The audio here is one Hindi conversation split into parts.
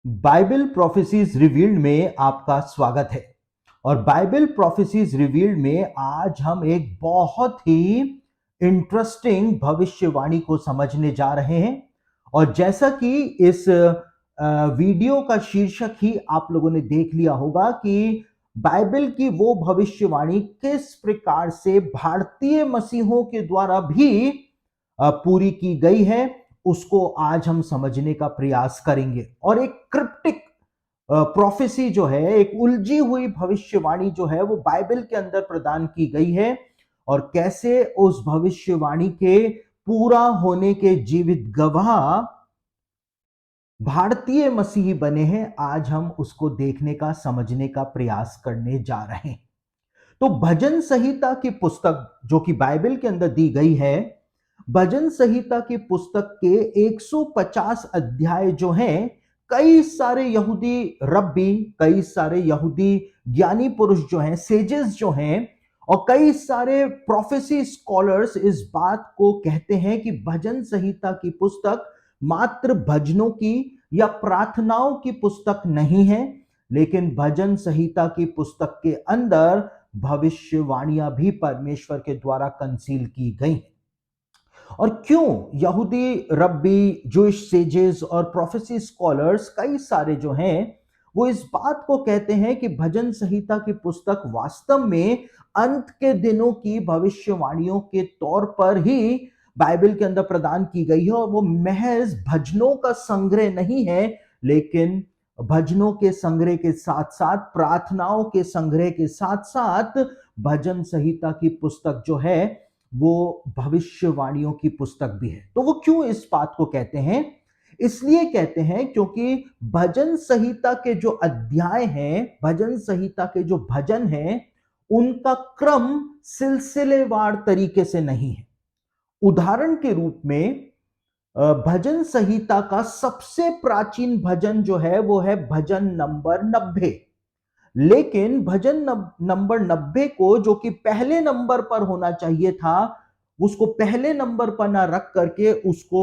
बाइबल प्रोफेसीज रिवील्ड में आपका स्वागत है। और बाइबल प्रोफेसीज रिवील्ड में आज हम एक बहुत ही इंटरेस्टिंग भविष्यवाणी को समझने जा रहे हैं। और जैसा कि इस वीडियो का शीर्षक ही आप लोगों ने देख लिया होगा कि बाइबल की वो भविष्यवाणी किस प्रकार से भारतीय मसीहों के द्वारा भी पूरी की गई है, उसको आज हम समझने का प्रयास करेंगे। और एक क्रिप्टिक प्रोफेसी जो है, एक उलझी हुई भविष्यवाणी जो है, वो बाइबल के अंदर प्रदान की गई है। और कैसे उस भविष्यवाणी के पूरा होने के जीवित गवाह भारतीय मसीही बने हैं, आज हम उसको देखने का, समझने का प्रयास करने जा रहे हैं। तो भजन संहिता की पुस्तक जो कि बाइबल के अंदर दी गई है, भजन संहिता की पुस्तक के 150 अध्याय जो हैं, कई सारे यहूदी रब्बी, कई सारे यहूदी ज्ञानी पुरुष जो हैं, सेजेस जो हैं, और कई सारे प्रोफेसी स्कॉलर्स इस बात को कहते हैं कि भजन संहिता की पुस्तक मात्र भजनों की या प्रार्थनाओं की पुस्तक नहीं है, लेकिन भजन संहिता की पुस्तक के अंदर भविष्यवाणियां भी परमेश्वर के द्वारा कंसील की गई। और क्यों यहूदी रब्बी, जूइश सेजेस और प्रोफेसी स्कॉलर्स कई सारे जो हैं, वो इस बात को कहते हैं कि भजन संहिता की पुस्तक वास्तव में अंत के दिनों की भविष्यवाणियों के तौर पर ही बाइबल के अंदर प्रदान की गई है। और वो महज भजनों का संग्रह नहीं है, लेकिन भजनों के संग्रह के साथ साथ, प्रार्थनाओं के संग्रह के साथ साथ, भजन संहिता की पुस्तक जो है वो भविष्यवाणियों की पुस्तक भी है। तो वो क्यों इस बात को कहते हैं? इसलिए कहते हैं क्योंकि भजन संहिता के जो अध्याय हैं, भजन संहिता के जो भजन हैं, उनका क्रम सिलसिलेवार तरीके से नहीं है। उदाहरण के रूप में भजन संहिता का सबसे प्राचीन भजन जो है वो है भजन नंबर 90। लेकिन भजन नंबर 90 को, जो कि पहले नंबर पर होना चाहिए था, उसको पहले नंबर पर ना रख करके उसको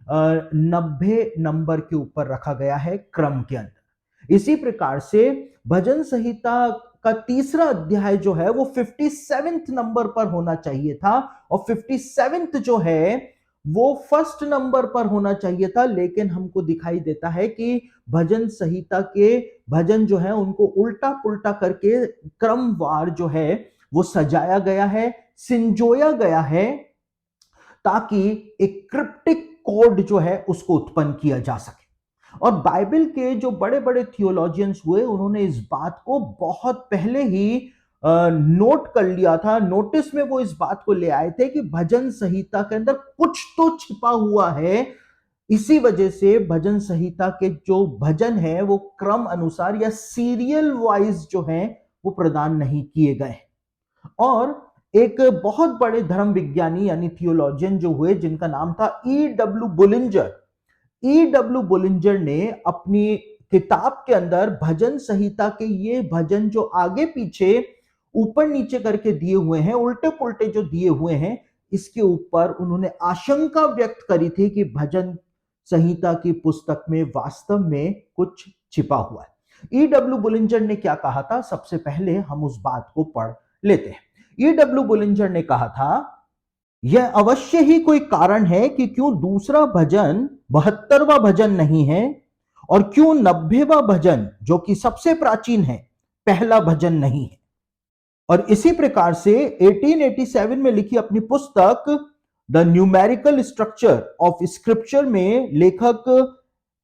90 नंबर के ऊपर रखा गया है क्रम के अंदर। इसी प्रकार से भजन संहिता का तीसरा अध्याय जो है वो 57th नंबर पर होना चाहिए था, और 57th जो है वो फर्स्ट नंबर पर होना चाहिए था। लेकिन हमको दिखाई देता है कि भजन संहिता के भजन जो है उनको उल्टा पुल्टा करके क्रमवार जो है वो सजाया गया है, संजोया गया है, ताकि एक क्रिप्टिक कोड जो है उसको उत्पन्न किया जा सके। और बाइबल के जो बड़े बड़े थियोलॉजियंस हुए, उन्होंने इस बात को बहुत पहले ही नोट कर लिया था। नोटिस में वो इस बात को ले आए थे कि भजन संहिता के अंदर कुछ तो छिपा हुआ है। इसी वजह से भजन संहिता के जो भजन है वो क्रम अनुसार या सीरियल वाइज जो है वो प्रदान नहीं किए गए। और एक बहुत बड़े धर्म विज्ञानी यानी थियोलॉजियन जो हुए, जिनका नाम था E.W. बुलिंजर। E.W. बुलिंजर ने अपनी किताब के अंदर भजन संहिता के ये भजन जो आगे पीछे, ऊपर नीचे करके दिए हुए हैं, उल्टे पुल्टे जो दिए हुए हैं, इसके ऊपर उन्होंने आशंका व्यक्त करी थी कि भजन संहिता की पुस्तक में वास्तव में कुछ छिपा हुआ है। E.W. बुलिंजर ने क्या कहा था, सबसे पहले हम उस बात को पढ़ लेते हैं। E.W. बुलिंजर ने कहा था, यह अवश्य ही कोई कारण है कि क्यों दूसरा भजन 72वां भजन नहीं है, और क्यों 90वां भजन जो कि सबसे प्राचीन है पहला भजन नहीं है। और इसी प्रकार से 1887 में लिखी अपनी पुस्तक the numerical structure of scripture में लेखक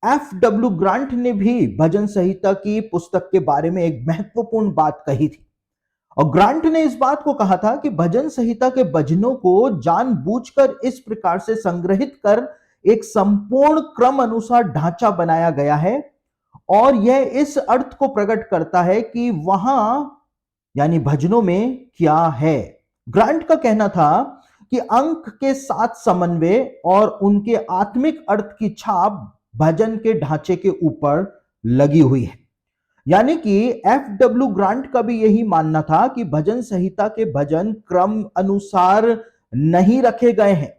F.W. ग्रांट ने भी भजन संहिता की पुस्तक के बारे में एक महत्वपूर्ण बात कही थी। और ग्रांट ने इस बात को कहा था कि भजन संहिता के भजनों को जानबूझकर इस प्रकार से संग्रहित कर एक संपूर्ण क्रम अनुसार ढांचा बनाया गया है, और यह इस अर्थ को प्रकट करता है कि वहां यानी भजनों में क्या है। ग्रांट का कहना था कि अंक के साथ समन्वय और उनके आत्मिक अर्थ की छाप भजन के ढांचे के ऊपर लगी हुई है। यानी कि F.W. ग्रांट का भी यही मानना था कि भजन संहिता के भजन क्रम अनुसार नहीं रखे गए हैं,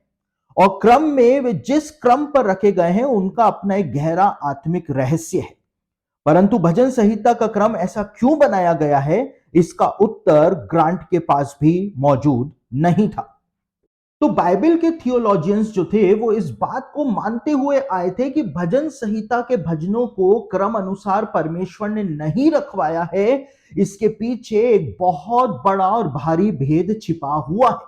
और क्रम में वे जिस क्रम पर रखे गए हैं उनका अपना एक गहरा आत्मिक रहस्य है। परंतु भजन संहिता का क्रम ऐसा क्यों बनाया गया है, इसका उत्तर ग्रांट के पास भी मौजूद नहीं था। तो बाइबल के थियोलॉजियंस जो थे वो इस बात को मानते हुए आए थे कि भजन संहिता के भजनों को क्रम अनुसार परमेश्वर ने नहीं रखवाया है, इसके पीछे एक बहुत बड़ा और भारी भेद छिपा हुआ है।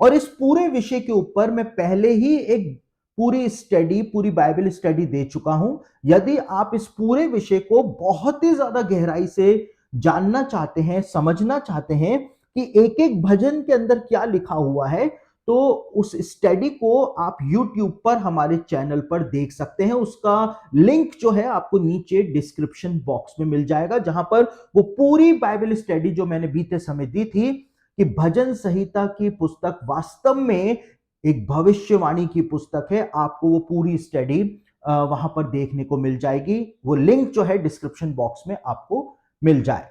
और इस पूरे विषय के ऊपर मैं पहले ही एक पूरी बाइबल स्टडी दे चुका हूं। यदि आप इस पूरे विषय को बहुत ही ज्यादा गहराई से जानना चाहते हैं, समझना चाहते हैं कि एक एक भजन के अंदर क्या लिखा हुआ है, तो उस स्टडी को आप YouTube पर हमारे चैनल पर देख सकते हैं। उसका लिंक जो है आपको नीचे डिस्क्रिप्शन बॉक्स में मिल जाएगा, जहां पर वो पूरी बाइबल स्टडी जो मैंने बीते समय दी थी कि भजन संहिता की पुस्तक वास्तव में एक भविष्यवाणी की पुस्तक है, आपको वो पूरी स्टडी वहां पर देखने को मिल जाएगी। वो लिंक जो है डिस्क्रिप्शन बॉक्स में आपको मिल जाए।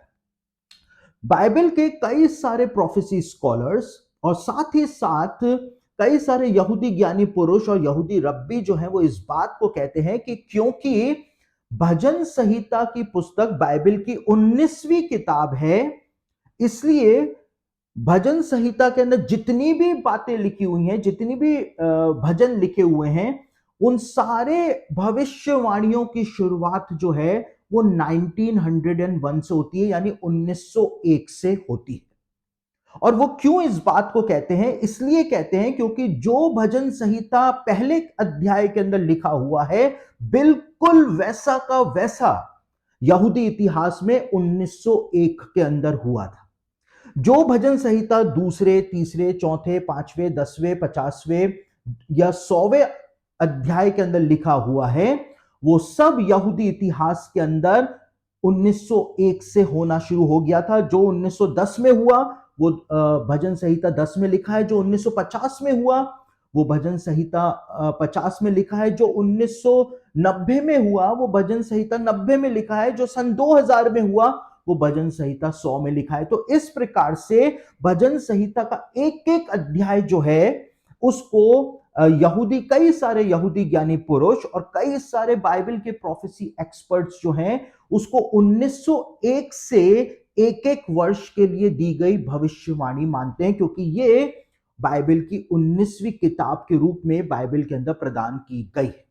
बाइबल के कई सारे प्रोफेसी स्कॉलर्स और साथ ही साथ कई सारे यहूदी ज्ञानी पुरुष और यहूदी रब्बी जो हैं वो इस बात को कहते हैं कि क्योंकि भजन संहिता की पुस्तक बाइबल की 19वीं किताब है, इसलिए भजन संहिता के अंदर जितनी भी बातें लिखी हुई हैं, जितनी भी भजन लिखे हुए हैं, उन सारे भविष्यवाणियों की शुरुआत जो है वो 1901 से होती है, यानी 1901 से होती है। और वो क्यों इस बात को कहते हैं, इसलिए कहते हैं क्योंकि जो भजन संहिता पहले अध्याय के अंदर लिखा हुआ है बिल्कुल वैसा का वैसा यहूदी इतिहास में 1901 के अंदर हुआ था। जो भजन संहिता दूसरे, तीसरे, चौथे, पांचवें, 10वें, 50वें या 100वें अध्याय के अंदर लिखा हुआ है, वो सब यहूदी इतिहास के अंदर 1901 से होना शुरू हो गया था। जो 1910 में हुआ वो भजन संहिता 10 में लिखा है, जो 1950 में हुआ वो भजन संहिता 50 में लिखा है, जो 1990 में हुआ वो भजन संहिता 90 में लिखा है, जो सन 2000 में हुआ वो भजन संहिता 100 में लिखा है। तो इस प्रकार से भजन संहिता का एक एक अध्याय जो है उसको कई सारे यहूदी ज्ञानी पुरुष और कई सारे बाइबल के प्रोफेसी एक्सपर्ट्स जो हैं उसको 1901 से एक एक वर्ष के लिए दी गई भविष्यवाणी मानते हैं, क्योंकि ये बाइबल की 19वीं किताब के रूप में बाइबल के अंदर प्रदान की गई है।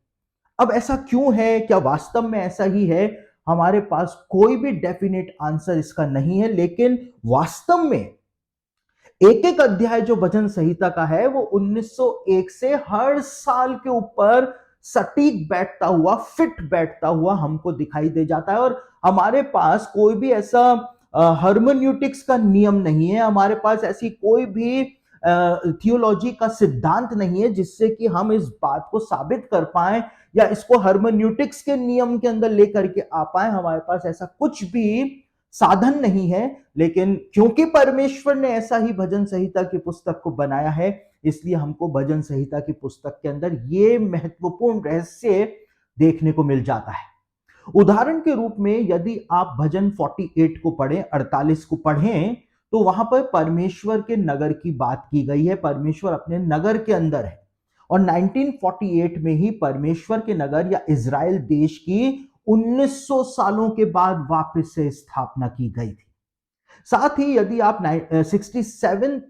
अब ऐसा क्यों है, क्या वास्तव में ऐसा ही है? हमारे पास कोई भी डेफिनेट आंसर इसका नहीं है, लेकिन वास्तव में एक एक अध्याय जो भजन संहिता का है वो 1901 से हर साल के ऊपर सटीक बैठता हुआ, फिट बैठता हुआ हमको दिखाई दे जाता है। और हमारे पास कोई भी ऐसा हर्मेन्यूटिक्स का नियम नहीं है, हमारे पास ऐसी कोई भी थियोलॉजी का सिद्धांत नहीं है जिससे कि हम इस बात को साबित कर पाए या इसको हर्मेन्यूटिक्स के नियम के अंदर लेकर के आ पाए। हमारे पास ऐसा कुछ भी साधन नहीं है, लेकिन क्योंकि परमेश्वर ने ऐसा ही भजन संहिता की पुस्तक को बनाया है, इसलिए हमको भजन संहिता की पुस्तक के अंदर ये महत्वपूर्ण रहस्य देखने को मिल जाता है। उदाहरण के रूप में यदि आप भजन 48 को पढ़ें, 48 को पढ़ें, तो वहां पर परमेश्वर के नगर की बात की गई है। परमेश्वर अपने नगर के अंदर है और 1948 में ही परमेश्वर के नगर या इजराइल देश की 1900 सालों के बाद वापस से स्थापना की गई थी। साथ ही यदि आप 67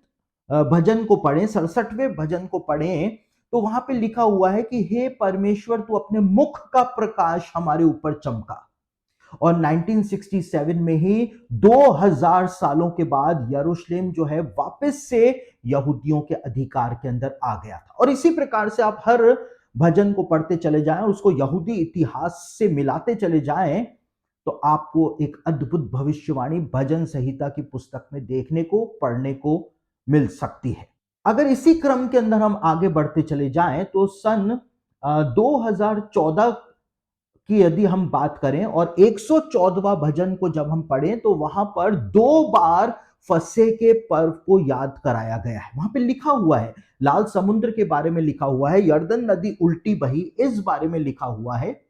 भजन को पढ़ें, 67वें भजन को पढ़ें, तो वहां पे लिखा हुआ है कि हे परमेश्वर तू अपने मुख का प्रकाश हमारे ऊपर चमका। और 1967 में ही 2000 सालों के बाद यरूशलेम जो है वापस से यहूदियों के अधिकार के अंदर आ गया था। और इसी प्रकार से आप हर भजन को पढ़ते चले जाएं और उसको यहूदी इतिहास से मिलाते चले जाएं, तो आपको एक अद्भुत भविष्यवाणी भजन संहिता की पुस्तक में देखने को, पढ़ने को मिल सकती है। अगर इसी क्रम के अंदर हम आगे बढ़ते चले जाएं तो सन 2014 की यदि हम बात करें और 114वां भजन को जब हम पढ़ें तो वहां पर 2 बार फसह के पर्व को याद कराया गया है। वहां पे लिखा हुआ है, लाल समुद्र के बारे में लिखा हुआ है, यरदन नदी उल्टी बही इस बारे में लिखा हुआ है।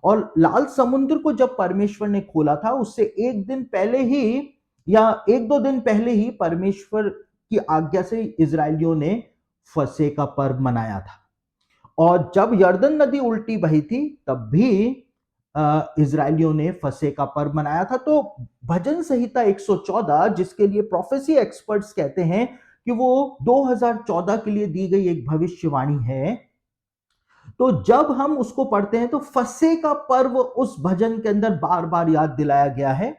और लाल समुद्र को जब परमेश्वर ने खोला था उससे एक दिन पहले ही या एक दो दिन पहले ही परमेश्वर की आज्ञा से इजरायलियों ने फसह का पर्व मनाया था। और जब यरदन नदी उल्टी बही थी तब भी इजरायलियों ने फसह का पर्व मनाया था। तो भजन संहिता 114, जिसके लिए प्रोफेसी एक्सपर्ट्स कहते हैं कि वो 2014 के लिए दी गई एक भविष्यवाणी है, तो जब हम उसको पढ़ते हैं तो फसह का पर्व उस भजन के अंदर बार बार याद दिलाया गया है।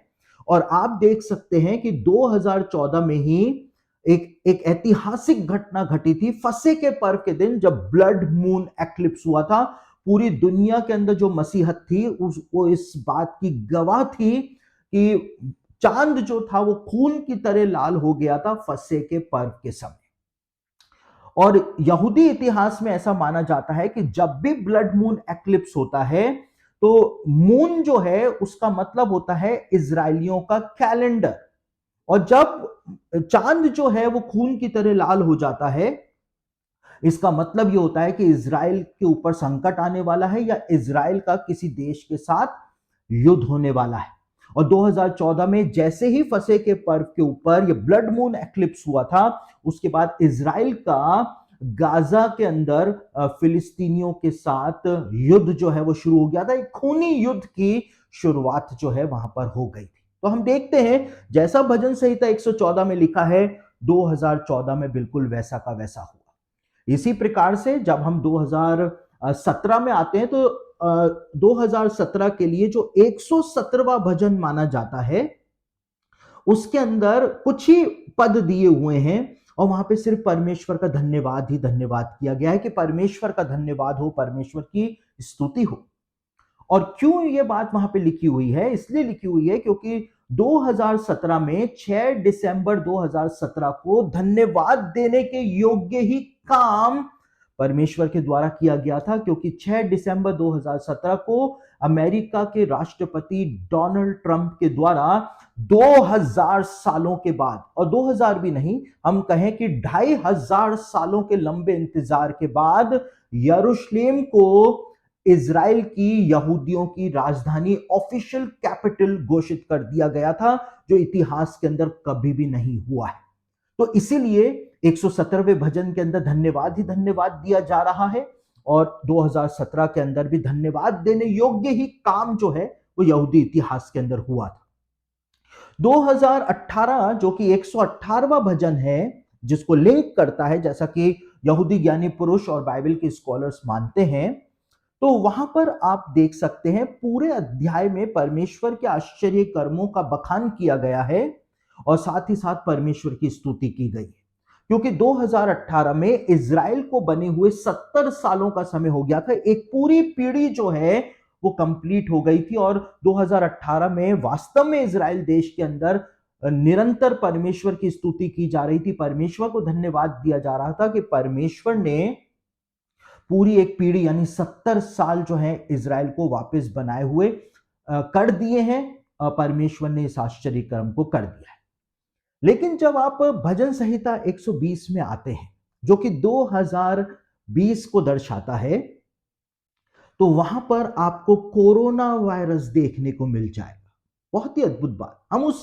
और आप देख सकते हैं कि 2014 में ही एक ऐतिहासिक घटना घटी थी फसह के पर्व के दिन, जब ब्लड मून एक्लिप्स हुआ था। पूरी दुनिया के अंदर जो मसीहत थी वो इस बात की गवाह थी कि चांद जो था वो खून की तरह लाल हो गया था फसह के पर्व के समय। और यहूदी इतिहास में ऐसा माना जाता है कि जब भी ब्लड मून एक्लिप्स होता है तो मून जो है उसका मतलब होता है इजरायलियों का कैलेंडर। और जब चांद जो है वो खून की तरह लाल हो जाता है, इसका मतलब ये होता है कि इजराइल के ऊपर संकट आने वाला है या इजराइल का किसी देश के साथ युद्ध होने वाला है। और 2014 में जैसे ही फसह के पर्व के ऊपर ये ब्लड मून एक्लिप्स हुआ था, उसके बाद इजराइल का गाजा के अंदर फिलिस्तीनियों के साथ युद्ध जो है वो शुरू हो गया था। एक खूनी युद्ध की शुरुआत जो है वहां पर हो गई थी। तो हम देखते हैं जैसा भजन संहिता 114 में लिखा है, 2014 में बिल्कुल वैसा का वैसा हुआ। इसी प्रकार से जब हम 2017 में आते हैं तो 2017 के लिए जो 117वां भजन माना जाता है, उसके अंदर कुछ ही पद दिए हुए हैं और वहां पे सिर्फ परमेश्वर का धन्यवाद ही धन्यवाद किया गया है कि परमेश्वर का धन्यवाद हो, परमेश्वर की स्तुति हो। और क्यों ये बात वहां पे लिखी हुई है? इसलिए लिखी हुई है क्योंकि 2017 में 6 दिसंबर 2017 को धन्यवाद देने के योग्य ही काम परमेश्वर के द्वारा किया गया था, क्योंकि 6 दिसंबर 2017 को अमेरिका के राष्ट्रपति डोनाल्ड ट्रंप के द्वारा 2000 सालों के बाद, और 2000 भी नहीं, हम कहें कि 2500 सालों के लंबे इंतजार के बाद यरूशलेम को इजराइल की यहूदियों की राजधानी ऑफिशियल कैपिटल घोषित कर दिया गया था, जो इतिहास के अंदर कभी भी नहीं हुआ है। तो इसीलिए 117वें भजन के अंदर धन्यवाद ही धन्यवाद दिया जा रहा है और 2017 के अंदर भी धन्यवाद देने योग्य ही काम जो है वो यहूदी इतिहास के अंदर हुआ था। 2018 जो कि 118वां भजन है, जिसको लिंक करता है, जैसा कि यहूदी ज्ञानी पुरुष और बाइबल के स्कॉलर्स मानते हैं, तो वहां पर आप देख सकते हैं पूरे अध्याय में परमेश्वर के आश्चर्य कर्मों का बखान किया गया है और साथ ही साथ परमेश्वर की स्तुति की गई है। क्योंकि 2018 में इजराइल को बने हुए 70 सालों का समय हो गया था, एक पूरी पीढ़ी जो है वो कंप्लीट हो गई थी और 2018 में वास्तव में इजराइल देश के अंदर निरंतर परमेश्वर की स्तुति की जा रही थी। परमेश्वर को धन्यवाद दिया जा रहा था कि परमेश्वर ने पूरी एक पीढ़ी यानी 70 साल जो है इजराइल को वापस बनाए हुए कर दिए हैं। परमेश्वर ने इस आश्चर्य कर्म को कर दिया है। लेकिन जब आप भजन संहिता 120 में आते हैं, जो कि 2020 को दर्शाता है, तो वहां पर आपको कोरोना वायरस देखने को मिल जाएगा। बहुत ही अद्भुत बात। हम उस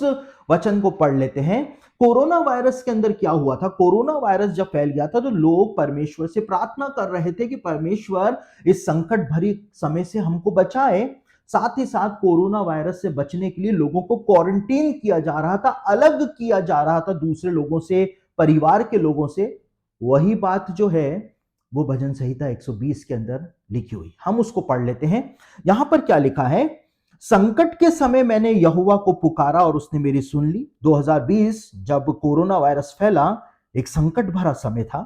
वचन को पढ़ लेते हैं। कोरोना वायरस के अंदर क्या हुआ था? कोरोना वायरस जब फैल गया था तो लोग परमेश्वर से प्रार्थना कर रहे थे कि परमेश्वर इस संकट भरी समय से हमको बचाए। साथ ही साथ कोरोना वायरस से बचने के लिए लोगों को क्वारंटीन किया जा रहा था, अलग किया जा रहा था दूसरे लोगों से, परिवार के लोगों से। वही बात जो है वो भजन संहिता 120 के अंदर लिखी हुई। हम उसको पढ़ लेते हैं। यहां पर क्या लिखा है? संकट के समय मैंने यहोवा को पुकारा और उसने मेरी सुन ली। 2020 जब कोरोना वायरस फैला, एक संकट भरा समय था।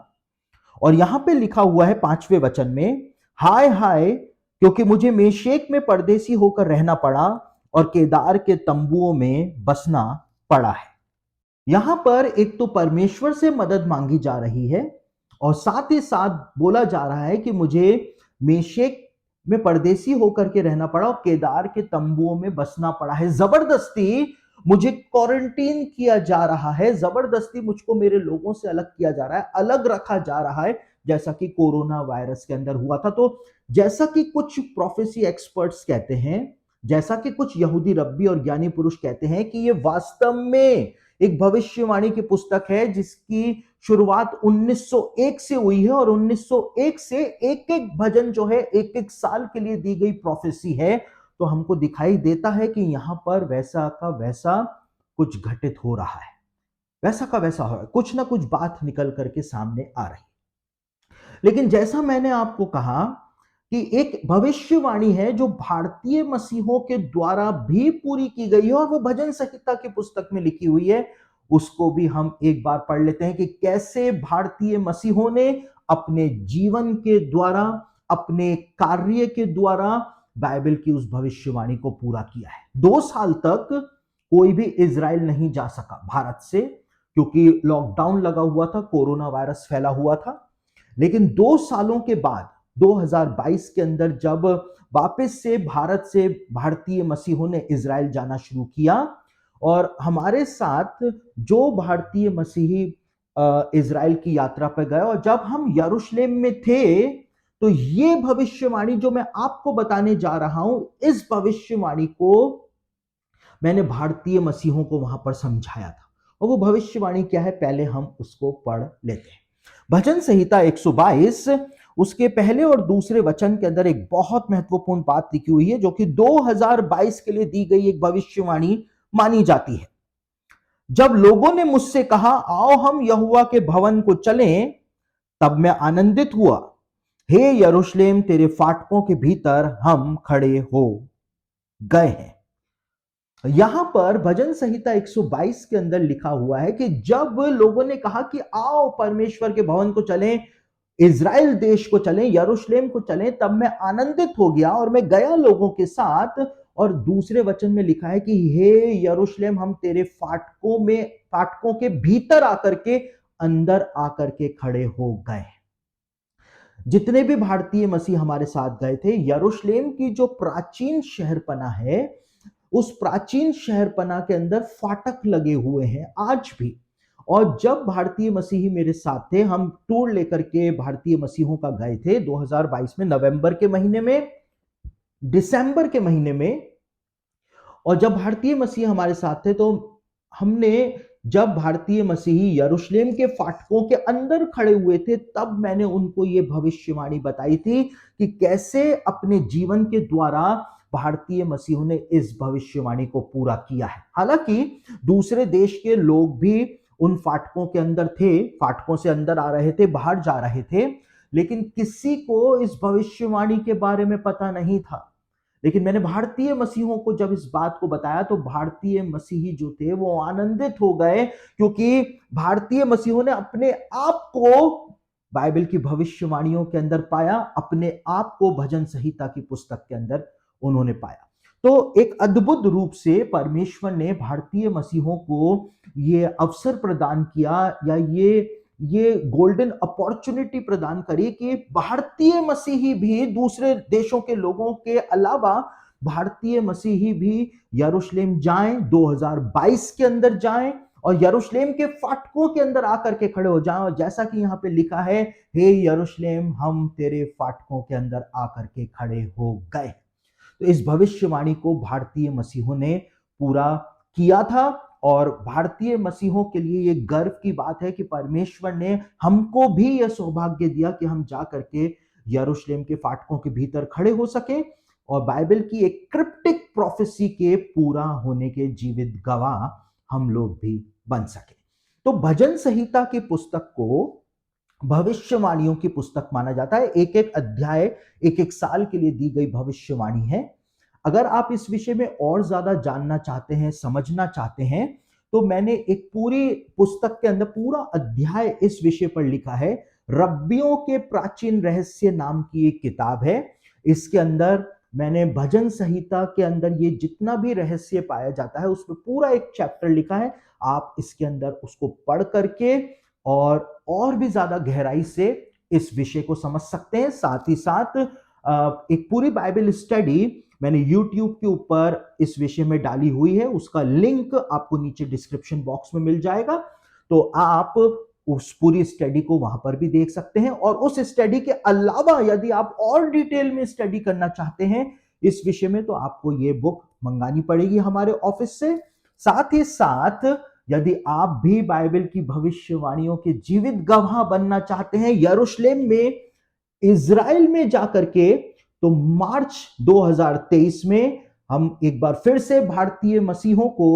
और यहां पे लिखा हुआ है 5वें वचन में, हाय हाय, क्योंकि मुझे मेशेक में परदेसी होकर रहना पड़ा और केदार के तंबुओं में बसना पड़ा है। यहां पर एक तो परमेश्वर से मदद मांगी जा रही है और साथ ही साथ बोला जा रहा है कि मुझे मेशेक में परदेसी होकर के रहना पड़ा और केदार के तंबुओं में बसना पड़ा है। जबरदस्ती मुझे क्वारंटीन किया जा रहा है, जबरदस्ती मुझको मेरे लोगों से अलग किया जा रहा है, अलग रखा जा रहा है, जैसा कि कोरोना वायरस के अंदर हुआ था। तो जैसा कि कुछ प्रोफेसी एक्सपर्ट्स कहते हैं, जैसा कि कुछ यहूदी रब्बी और ज्ञानी पुरुष कहते हैं कि ये वास्तव में एक भविष्यवाणी की पुस्तक है जिसकी शुरुआत 1901 से हुई है और 1901 से एक एक भजन जो है एक एक साल के लिए दी गई प्रोफेसी है। तो हमको दिखाई देता है कि यहां पर वैसा का वैसा कुछ घटित हो रहा है, वैसा का वैसा हो रहा है, कुछ ना कुछ बात निकल करके सामने आ रही। लेकिन जैसा मैंने आपको कहा कि एक भविष्यवाणी है जो भारतीय मसीहों के द्वारा भी पूरी की गई है और वो भजन संहिता की पुस्तक में लिखी हुई है। उसको भी हम एक बार पढ़ लेते हैं कि कैसे भारतीय मसीहों ने अपने जीवन के द्वारा, अपने कार्य के द्वारा बाइबल की उस भविष्यवाणी को पूरा किया है। 2 साल तक कोई भी इजराइल नहीं जा सका भारत से, क्योंकि लॉकडाउन लगा हुआ था, कोरोना वायरस फैला हुआ था। लेकिन 2 सालों के बाद 2022 के अंदर जब वापस से भारत से भारतीय मसीहों ने इजराइल जाना शुरू किया और हमारे साथ जो भारतीय मसीही इजराइल की यात्रा पर गए, और जब हम यरूशलेम में थे तो ये भविष्यवाणी जो मैं आपको बताने जा रहा हूं, इस भविष्यवाणी को मैंने भारतीय मसीहों को वहां पर समझाया था। और वो भविष्यवाणी क्या है, पहले हम उसको पढ़ लेते हैं। भजन संहिता 122 उसके पहले और दूसरे वचन के अंदर एक बहुत महत्वपूर्ण बात लिखी हुई है, जो कि 2022 के लिए दी गई एक भविष्यवाणी मानी जाती है। जब लोगों ने मुझसे कहा, आओ हम यहोवा के भवन को चलें, तब मैं आनंदित हुआ। हे यरूशलेम, तेरे फाटकों के भीतर हम खड़े हो गए हैं। यहां पर भजन संहिता 122 के अंदर लिखा हुआ है कि जब लोगों ने कहा कि आओ परमेश्वर के भवन को चलें, इजराइल देश को चलें, यरूशलेम को चलें, तब मैं आनंदित हो गया और मैं गया लोगों के साथ। और दूसरे वचन में लिखा है कि हे यरूशलेम, हम तेरे फाटकों के भीतर आकर के, अंदर आकर के खड़े हो गए। जितने भी भारतीय मसीह हमारे साथ गए थे, यरूशलेम की जो प्राचीन शहरपना है, उस प्राचीन शहरपना के अंदर फाटक लगे हुए हैं आज भी। और जब भारतीय मसीही मेरे साथ थे, हम टूर लेकर के भारतीय मसीहों का गए थे 2022 में, नवंबर के महीने में, दिसंबर के महीने में। और जब भारतीय मसीह हमारे साथ थे तो हमने, जब भारतीय मसीही यरूशलेम के फाटकों के अंदर खड़े हुए थे, तब मैंने उनको ये भविष्यवाणी बताई थी कि कैसे अपने जीवन के द्वारा भारतीय मसीहों ने इस भविष्यवाणी को पूरा किया है। हालांकि दूसरे देश के लोग भी उन फाटकों के अंदर थे, फाटकों से अंदर आ रहे थे, बाहर जा रहे थे, लेकिन किसी को इस भविष्यवाणी के बारे में पता नहीं था। लेकिन मैंने भारतीय मसीहों को जब इस बात को बताया तो भारतीय मसीही जो थे वो आनंदित हो गए, क्योंकि भारतीय मसीहों ने अपने आप को बाइबल की भविष्यवाणियों के अंदर पाया, अपने आप को भजन संहिता की पुस्तक के अंदर उन्होंने पाया। तो एक अद्भुत रूप से परमेश्वर ने भारतीय मसीहों को ये अवसर प्रदान किया, या ये गोल्डन अपॉर्चुनिटी प्रदान करी कि भारतीय मसीही भी, दूसरे देशों के लोगों के अलावा भारतीय मसीही भी यरूशलेम जाएं, 2022 के अंदर जाएं और यरूशलेम के फाटकों के अंदर आकर के खड़े हो जाएं। और जैसा कि यहां पे लिखा है, हे यरूशलेम, हम तेरे फाटकों के अंदर आकर के खड़े हो गए। तो इस भविष्यवाणी को भारतीय मसीहों ने पूरा किया था। और भारतीय मसीहों के लिए ये गर्व की बात है कि परमेश्वर ने हमको भी यह सौभाग्य दिया कि हम जा करके यरूशलेम के फाटकों के भीतर खड़े हो सके और बाइबल की एक क्रिप्टिक प्रोफेसी के पूरा होने के जीवित गवाह हम लोग भी बन सके। तो भजन संहिता की पुस्तक को भविष्यवाणियों की पुस्तक माना जाता है। एक एक अध्याय एक एक साल के लिए दी गई भविष्यवाणी है। अगर आप इस विषय में और ज्यादा जानना चाहते हैं, समझना चाहते हैं, तो मैंने एक पूरी पुस्तक के अंदर पूरा अध्याय इस विषय पर लिखा है। रब्बियों के प्राचीन रहस्य नाम की एक किताब है। इसके अंदर मैंने भजन संहिता के अंदर ये जितना भी रहस्य पाया जाता है उसमें पूरा एक चैप्टर लिखा है। आप इसके अंदर उसको पढ़ करके और भी ज्यादा गहराई से इस विषय को समझ सकते हैं। साथ ही साथ एक पूरी बाइबल स्टडी मैंने YouTube के ऊपर इस विषय में डाली हुई है, उसका लिंक आपको नीचे डिस्क्रिप्शन बॉक्स में मिल जाएगा। तो आप उस पूरी स्टडी को वहां पर भी देख सकते हैं। और उस स्टडी के अलावा यदि आप और डिटेल में स्टडी करना चाहते हैं इस विषय में, तो आपको ये बुक मंगानी पड़ेगी हमारे ऑफिस से। साथ ही साथ यदि आप भी बाइबल की भविष्यवाणियों के जीवित गवाह बनना चाहते हैं यरूशलेम में, इजराइल में जाकर के, तो मार्च 2023 में हम एक बार फिर से भारतीय मसीहों को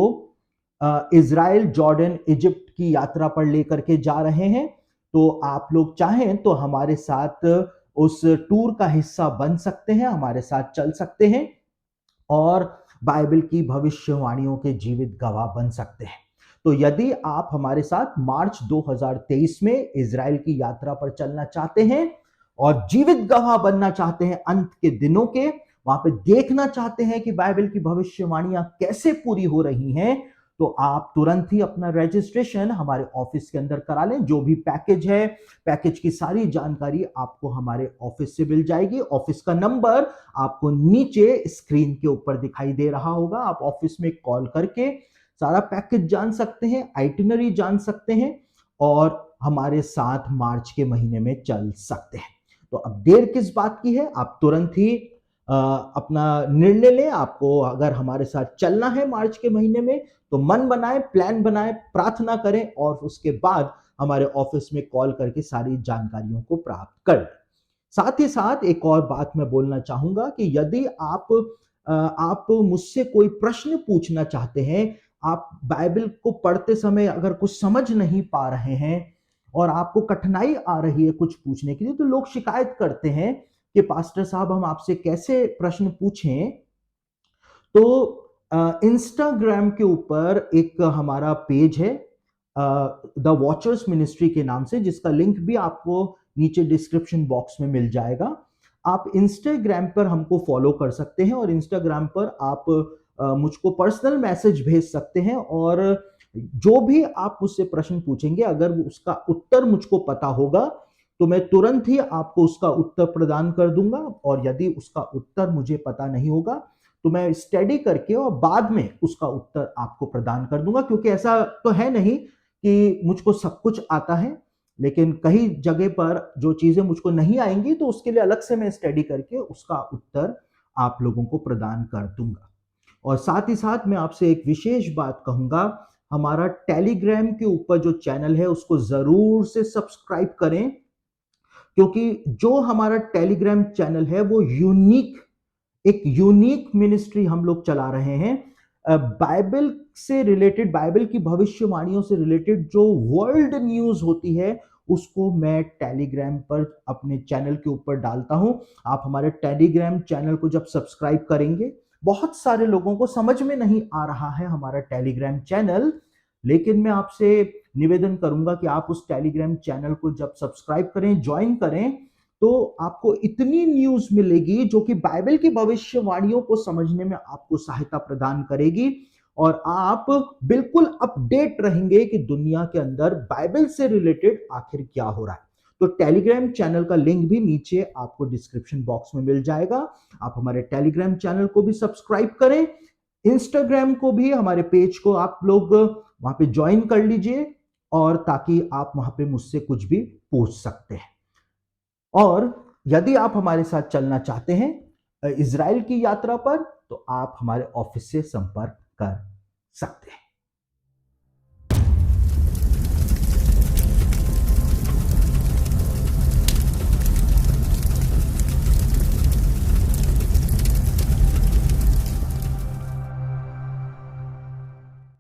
इजराइल, जॉर्डन, इजिप्ट की यात्रा पर लेकर के जा रहे हैं। तो आप लोग चाहें तो हमारे साथ उस टूर का हिस्सा बन सकते हैं, हमारे साथ चल सकते हैं और बाइबल की भविष्यवाणियों के जीवित गवाह बन सकते हैं। तो यदि आप हमारे साथ मार्च 2023 में इजराइल की यात्रा पर चलना चाहते हैं और जीवित गवाह बनना चाहते हैं अंत के दिनों के, वहां पे देखना चाहते हैं कि बाइबल की भविष्यवाणियां कैसे पूरी हो रही हैं, तो आप तुरंत ही अपना रजिस्ट्रेशन हमारे ऑफिस के अंदर करा लें। जो भी पैकेज है, पैकेज की सारी जानकारी आपको हमारे ऑफिस से मिल जाएगी। ऑफिस का नंबर आपको नीचे स्क्रीन के ऊपर दिखाई दे रहा होगा। आप ऑफिस में कॉल करके सारा पैकेज जान सकते हैं, आइटिनरी जान सकते हैं और हमारे साथ मार्च के महीने में चल सकते हैं। तो अब देर किस बात की है, आप तुरंत ही अपना निर्णय लें। आपको अगर हमारे साथ चलना है मार्च के महीने में तो मन बनाएं, प्लान बनाएं, प्रार्थना करें और उसके बाद हमारे ऑफिस में कॉल करके सारी जानकारियों को प्राप्त करें। साथ ही साथ एक और बात मैं बोलना चाहूंगा कि यदि आप मुझसे कोई प्रश्न पूछना चाहते हैं, आप बाइबल को पढ़ते समय अगर कुछ समझ नहीं पा रहे हैं और आपको कठिनाई आ रही है कुछ पूछने के लिए, तो लोग शिकायत करते हैं कि पास्टर साहब हम आपसे कैसे प्रश्न पूछें। तो इंस्टाग्राम के ऊपर एक हमारा पेज है द वॉचर्स मिनिस्ट्री के नाम से, जिसका लिंक भी आपको नीचे डिस्क्रिप्शन बॉक्स में मिल जाएगा। आप इंस्टाग्राम पर हमको फॉलो कर सकते हैं और इंस्टाग्राम पर आप मुझको पर्सनल मैसेज भेज सकते हैं और जो भी आप मुझसे प्रश्न पूछेंगे, अगर उसका उत्तर मुझको पता होगा तो मैं तुरंत ही आपको उसका उत्तर प्रदान कर दूंगा। और यदि उसका उत्तर मुझे पता नहीं होगा तो मैं स्टडी करके और बाद में उसका उत्तर आपको प्रदान कर दूंगा, क्योंकि ऐसा तो है नहीं कि मुझको सब कुछ आता है, लेकिन कई जगह पर जो चीजें मुझको नहीं आएंगी तो उसके लिए अलग से मैं स्टडी करके उसका उत्तर आप लोगों को प्रदान कर दूंगा। और साथ ही साथ मैं आपसे एक विशेष बात कहूंगा, हमारा टेलीग्राम के ऊपर जो चैनल है उसको जरूर से सब्सक्राइब करें, क्योंकि जो हमारा टेलीग्राम चैनल है वो एक यूनिक मिनिस्ट्री हम लोग चला रहे हैं। बाइबल से रिलेटेड, बाइबल की भविष्यवाणियों से रिलेटेड जो वर्ल्ड न्यूज होती है उसको मैं टेलीग्राम पर अपने चैनल के ऊपर डालता हूं। आप हमारे टेलीग्राम चैनल को जब सब्सक्राइब करेंगे, बहुत सारे लोगों को समझ में नहीं आ रहा है हमारा टेलीग्राम चैनल, लेकिन मैं आपसे निवेदन करूंगा कि आप उस टेलीग्राम चैनल को जब सब्सक्राइब करें, ज्वाइन करें, तो आपको इतनी न्यूज मिलेगी जो कि बाइबल की भविष्यवाणियों को समझने में आपको सहायता प्रदान करेगी और आप बिल्कुल अपडेट रहेंगे कि दुनिया के अंदर बाइबल से रिलेटेड आखिर क्या हो रहा है। तो टेलीग्राम चैनल का लिंक भी नीचे आपको डिस्क्रिप्शन बॉक्स में मिल जाएगा। आप हमारे टेलीग्राम चैनल को भी सब्सक्राइब करें, इंस्टाग्राम को भी, हमारे पेज को आप लोग वहां पे ज्वाइन कर लीजिए और ताकि आप वहां पे मुझसे कुछ भी पूछ सकते हैं। और यदि आप हमारे साथ चलना चाहते हैं इजराइल की यात्रा पर, तो आप हमारे ऑफिस से संपर्क कर सकते हैं।